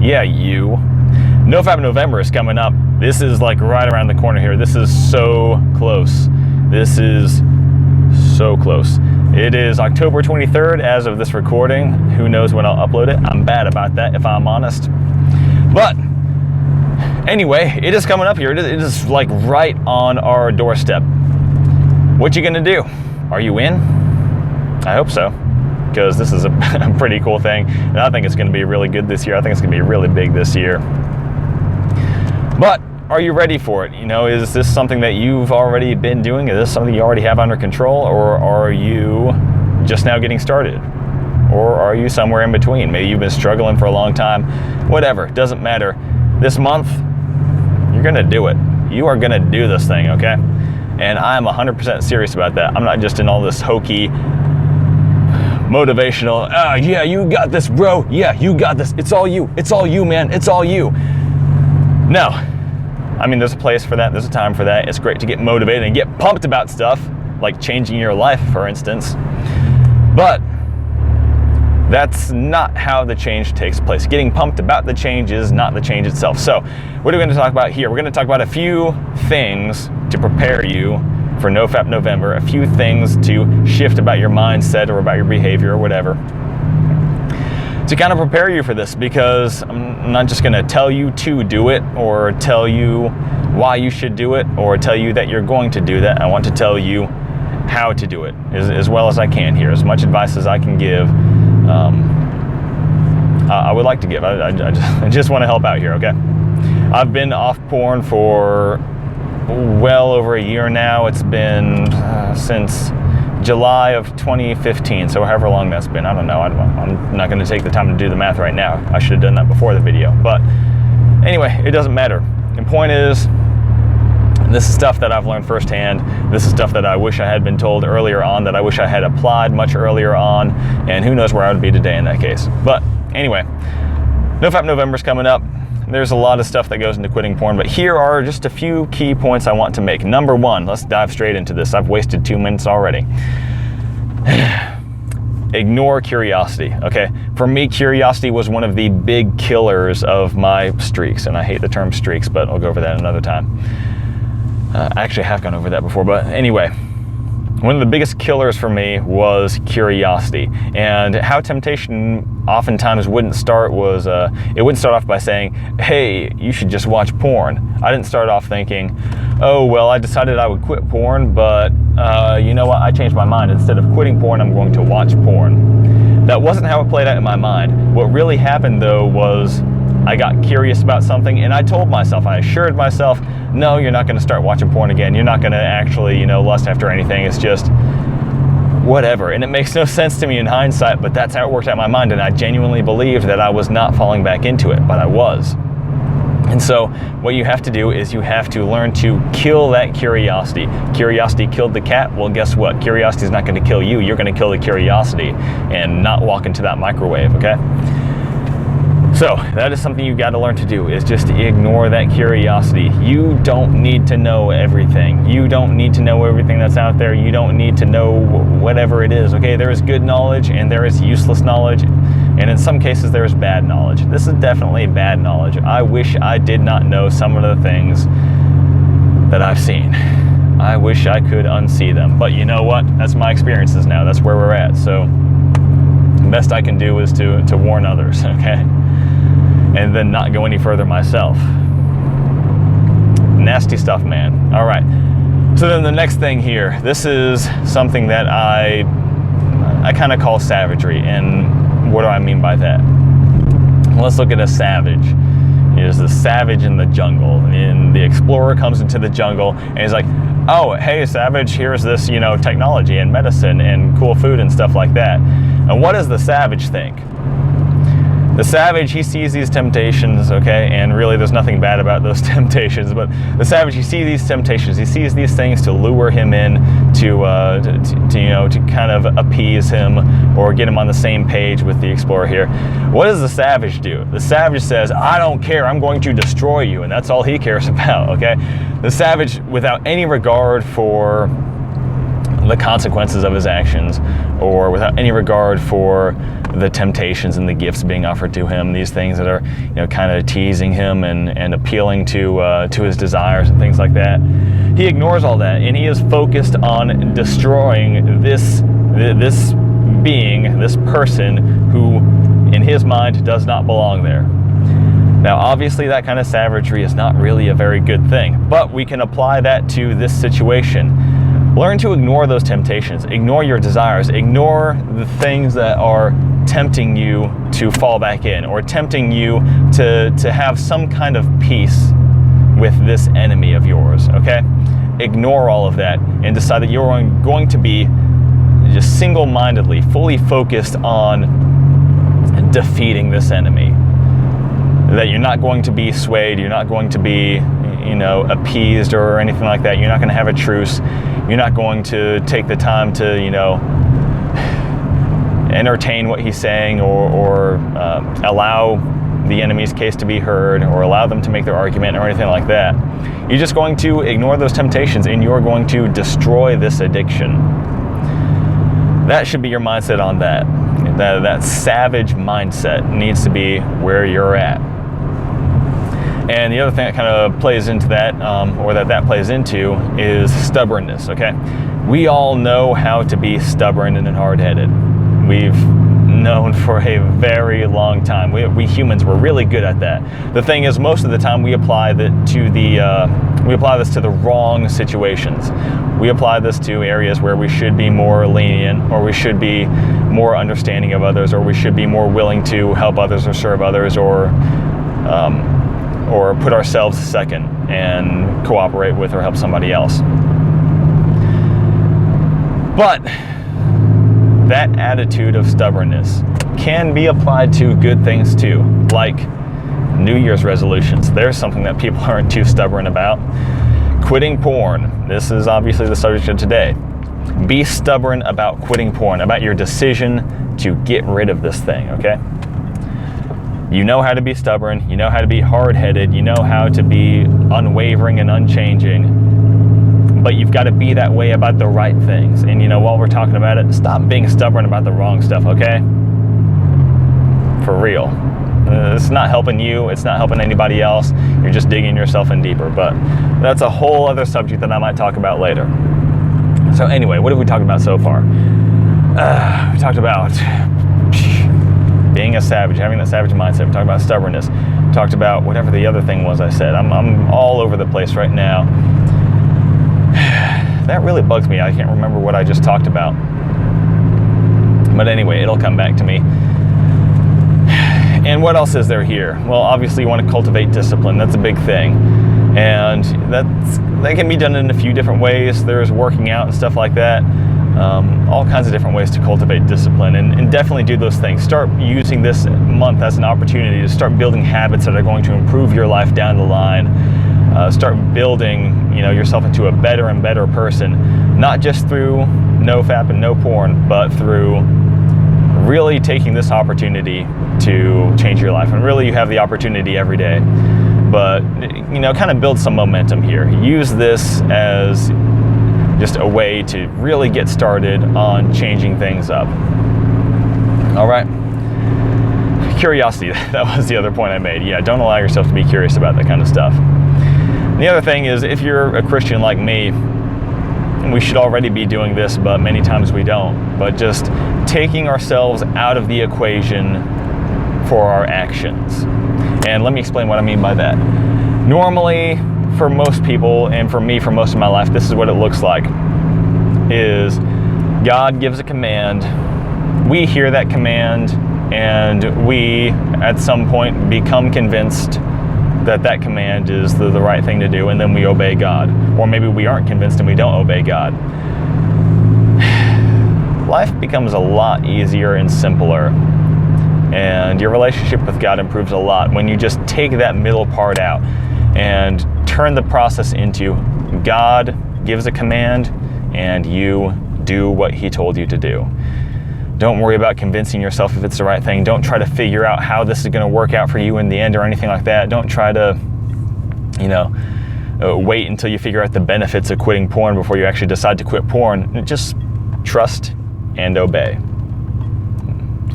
Yeah, you. Nofap November is coming up. This is like right around the corner here. This is so close. This is so close. It is October 23rd as of this recording. Who knows when I'll upload it? I'm bad about that, if I'm honest. But anyway, it is coming up here. It is like right on our doorstep. What you gonna do? Are you in? I hope so, because this is a pretty cool thing, and I think it's gonna be really good this year. I think it's gonna be really big this year. But are you ready for it? You know, is this something that you've already been doing? Is this something you already have under control, or are you just now getting started? Or are you somewhere in between? Maybe you've been struggling for a long time. Whatever, doesn't matter. This month, you're gonna do it. You are gonna do this thing, okay? And I'm 100% serious about that. I'm not just in all this hokey, motivational, yeah, you got this, bro. Yeah, you got this. It's all you. It's all you, man. It's all you. No. I mean, there's a place for that. There's a time for that. It's great to get motivated and get pumped about stuff, like changing your life, for instance. But that's not how the change takes place. Getting pumped about the change is not the change itself. So what are we going to talk about here? We're going to talk about a few things to prepare you for Nofap November, a few things to shift about your mindset or about your behavior or whatever, to kind of prepare you for this, because I'm not just going to tell you to do it or tell you why you should do it or tell you that you're going to do that. I want to tell you how to do it as well as I can here, as much advice as I can give. I would like to give. I just want to help out here, okay? I've been off porn for well over a year now. It's been since July of 2015, so however long that's been. I don't know. I'm not going to take the time to do the math right now. I should have done that before the video. But anyway, it doesn't matter. The point is, this is stuff that I've learned firsthand. This is stuff that I wish I had been told earlier on, that I wish I had applied much earlier on, and who knows where I would be today in that case. But anyway, Nofap November's coming up. There's a lot of stuff that goes into quitting porn, but here are just a few key points I want to make. Number one, let's dive straight into this. I've wasted 2 minutes already. Ignore curiosity, okay? For me, curiosity was one of the big killers of my streaks, and I hate the term streaks, but I'll go over that another time. I actually have gone over that before, but anyway. One of the biggest killers for me was curiosity, and how temptation oftentimes wouldn't start was, it wouldn't start off by saying, hey, you should just watch porn. I didn't start off thinking, oh, well, I decided I would quit porn, but you know what, I changed my mind. Instead of quitting porn, I'm going to watch porn. That wasn't how it played out in my mind. What really happened, though, was I got curious about something, and I told myself, I assured myself, no, you're not going to start watching porn again. You're not going to actually, you know, lust after anything. It's just whatever. And it makes no sense to me in hindsight, but that's how it worked out in my mind, and I genuinely believed that I was not falling back into it, but I was. And so what you have to do is you have to learn to kill that curiosity. Curiosity killed the cat. Well, guess what? Curiosity is not going to kill you. You're going to kill the curiosity and not walk into that microwave, okay? So that is something you've got to learn to do, is just to ignore that curiosity. You don't need to know everything. You don't need to know everything that's out there. You don't need to know whatever it is, okay? There is good knowledge and there is useless knowledge, and in some cases there is bad knowledge. This is definitely bad knowledge. I wish I did not know some of the things that I've seen. I wish I could unsee them, but you know what? That's my experiences now. That's where we're at. So the best I can do is to warn others, okay? And then not go any further myself. Nasty stuff, man. All right. So then the next thing here, this is something that I kind of call savagery. And what do I mean by that? Let's look at a savage. There's the savage in the jungle, and the explorer comes into the jungle and he's like, oh, hey, savage, here's this, you know, technology and medicine and cool food and stuff like that. And what does the savage think? The savage, he sees these temptations, okay, and really there's nothing bad about those temptations, but the savage, he sees these temptations, he sees these things to lure him in, to you know, to kind of appease him or get him on the same page with the explorer here. What does the savage do? The savage says, I don't care, I'm going to destroy you, and that's all he cares about, okay? The savage, without any regard for the consequences of his actions, or without any regard for the temptations and the gifts being offered to him, these things that are, kind of teasing him and appealing to his desires and things like that. He ignores all that, and he is focused on destroying this being, this person who, in his mind, does not belong there. Now, obviously, that kind of savagery is not really a very good thing, but we can apply that to this situation. Learn to ignore those temptations, ignore your desires, ignore the things that are tempting you to fall back in, or tempting you to have some kind of peace with this enemy of yours, okay? Ignore all of that and decide that you're going to be just single-mindedly, fully focused on defeating this enemy. That you're not going to be swayed, you're not going to be, appeased or anything like that. You're not going to have a truce. You're not going to take the time to, entertain what he's saying, or allow the enemy's case to be heard, or allow them to make their argument, or anything like that. You're just going to ignore those temptations, and you're going to destroy this addiction. That should be your mindset on that. That savage mindset needs to be where you're at. And the other thing that kind of plays into that, or that plays into, is stubbornness, okay? We all know how to be stubborn and hard-headed. We've known for a very long time. We humans, we're really good at that. The thing is, most of the time we apply this to the wrong situations. We apply this to areas where we should be more lenient, or we should be more understanding of others, or we should be more willing to help others or serve others, or put ourselves second and cooperate with or help somebody else. But that attitude of stubbornness can be applied to good things too, like New Year's resolutions. There's something that people aren't too stubborn about. Quitting porn. This is obviously the subject of today. Be stubborn about quitting porn, about your decision to get rid of this thing, okay? You know how to be stubborn, you know how to be hard-headed, you know how to be unwavering and unchanging, but you've got to be that way about the right things. And while we're talking about it, stop being stubborn about the wrong stuff, okay? For real. It's not helping you, it's not helping anybody else, you're just digging yourself in deeper. But that's a whole other subject that I might talk about later. So anyway, what have we talked about so far? We talked about being a savage, having that savage mindset. We talked about stubbornness. We talked about whatever the other thing was I said. I'm all over the place right now. That really bugs me. I can't remember what I just talked about. But anyway, it'll come back to me. And what else is there here? Well, obviously you want to cultivate discipline. That's a big thing. And that can be done in a few different ways. There's working out and stuff like that. All kinds of different ways to cultivate discipline, and definitely do those things. Start using this month as an opportunity to start building habits that are going to improve your life down the line. Start building, yourself into a better and better person, not just through Nofap and no porn, but through really taking this opportunity to change your life. And really, you have the opportunity every day, but kind of build some momentum here. Use this as just a way to really get started on changing things up. All right. Curiosity, that was the other point I made. Yeah, don't allow yourself to be curious about that kind of stuff. And the other thing is, if you're a Christian like me, we should already be doing this, but many times we don't. But just taking ourselves out of the equation for our actions. And let me explain what I mean by that. Normally, for most people, and for me for most of my life, this is what it looks like. Is God gives a command, we hear that command, and we at some point become convinced that command is the right thing to do, and then we obey God. Or maybe we aren't convinced and we don't obey God. Life becomes a lot easier and simpler, and your relationship with God improves a lot when you just take that middle part out and turn the process into God gives a command and you do what he told you to do. Don't worry about convincing yourself if it's the right thing. Don't try to figure out how this is going to work out for you in the end or anything like that. Don't try to, wait until you figure out the benefits of quitting porn before you actually decide to quit porn. Just trust and obey.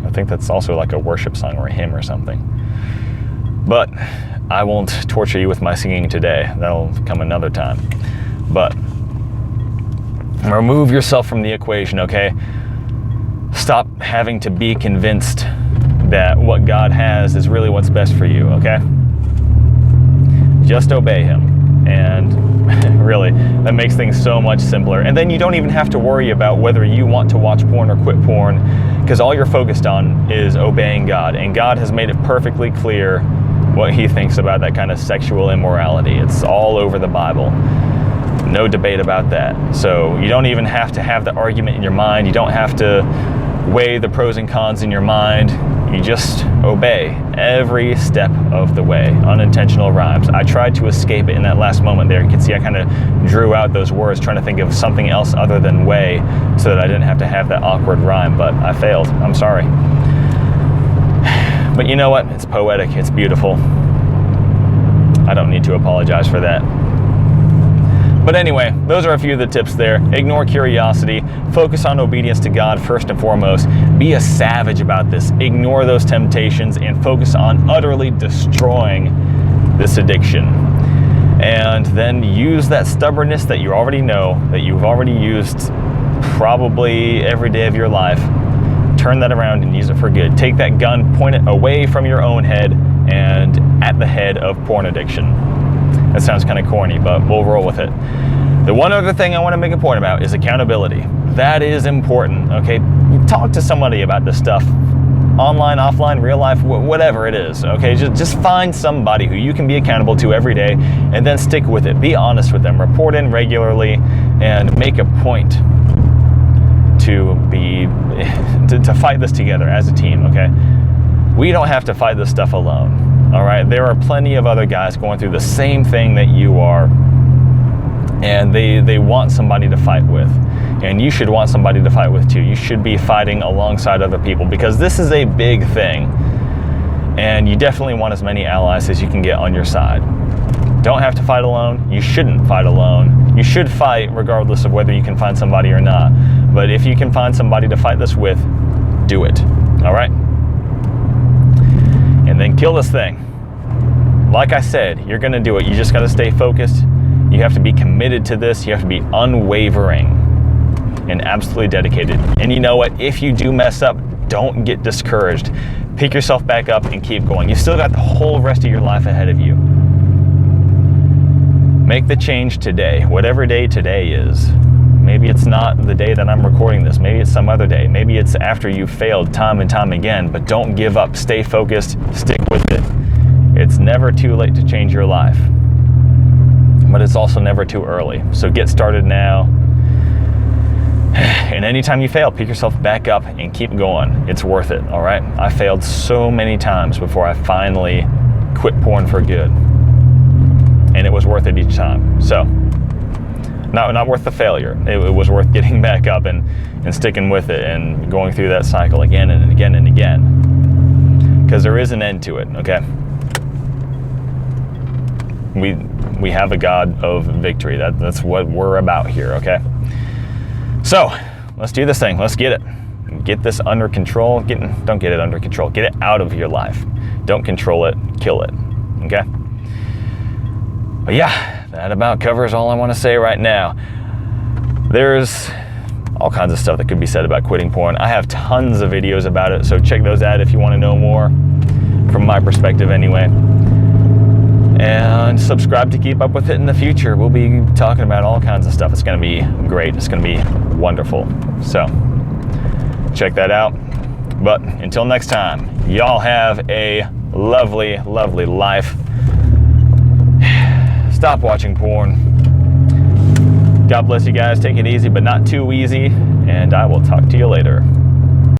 I think that's also like a worship song or a hymn or something. But I won't torture you with my singing today. That'll come another time. But remove yourself from the equation, okay? Stop having to be convinced that what God has is really what's best for you, okay? Just obey him. And really, that makes things so much simpler. And then you don't even have to worry about whether you want to watch porn or quit porn, because all you're focused on is obeying God. And God has made it perfectly clear what he thinks about that kind of sexual immorality. It's all over the Bible. No debate about that. So you don't even have to have the argument in your mind. You don't have to weigh the pros and cons in your mind. You just obey every step of the way. Unintentional rhymes. I tried to escape it in that last moment there. You can see I kind of drew out those words trying to think of something else other than way so that I didn't have to have that awkward rhyme, but I failed. I'm sorry. But you know what? It's poetic. It's beautiful. I don't need to apologize for that. But anyway, those are a few of the tips there. Ignore curiosity. Focus on obedience to God first and foremost. Be a savage about this. Ignore those temptations and focus on utterly destroying this addiction. And then use that stubbornness that you already know, that you've already used probably every day of your life. Turn that around and use it for good. Take that gun, point it away from your own head and at the head of porn addiction. That sounds kind of corny, but we'll roll with it. The one other thing I want to make a point about is accountability. That is important, okay? Talk to somebody about this stuff. Online, offline, real life, whatever it is, okay? Just find somebody who you can be accountable to every day and then stick with it. Be honest with them. Report in regularly and make a point to fight this together as a team, okay? We don't have to fight this stuff alone. All right, there are plenty of other guys going through the same thing that you are, and they want somebody to fight with, and you should want somebody to fight with too. You should be fighting alongside other people because this is a big thing, and you definitely want as many allies as you can get on your side. Don't have to fight alone. You shouldn't fight alone. You should fight regardless of whether you can find somebody or not, but if you can find somebody to fight this with, do it, all right? And then kill this thing. Like I said, you're gonna do it. You just gotta stay focused. You have to be committed to this. You have to be unwavering and absolutely dedicated. And you know what? If you do mess up, don't get discouraged. Pick yourself back up and keep going. You've still got the whole rest of your life ahead of you. Make the change today, whatever day today is. Maybe it's not the day that I'm recording this. Maybe it's some other day. Maybe it's after you've failed time and time again, but don't give up. Stay focused, stick with it. It's never too late to change your life, but it's also never too early. So get started now. And anytime you fail, pick yourself back up and keep going. It's worth it, all right? I failed so many times before I finally quit porn for good. And it was worth it each time. So, not worth the failure. It was worth getting back up and sticking with it and going through that cycle again and again and again. Because there is an end to it, okay? We have a God of victory. That's what we're about here, okay? So, let's do this thing. Let's get it. Get this under control. Don't get it under control. Get it out of your life. Don't control it. Kill it, okay? But yeah, that about covers all I want to say right now. There's all kinds of stuff that could be said about quitting porn. I have tons of videos about it, so check those out if you want to know more, from my perspective anyway. And subscribe to keep up with it in the future. We'll be talking about all kinds of stuff. It's going to be great. It's going to be wonderful. So check that out. But until next time, y'all have a lovely, lovely life. Stop watching porn. God bless you guys. Take it easy, but not too easy. And I will talk to you later.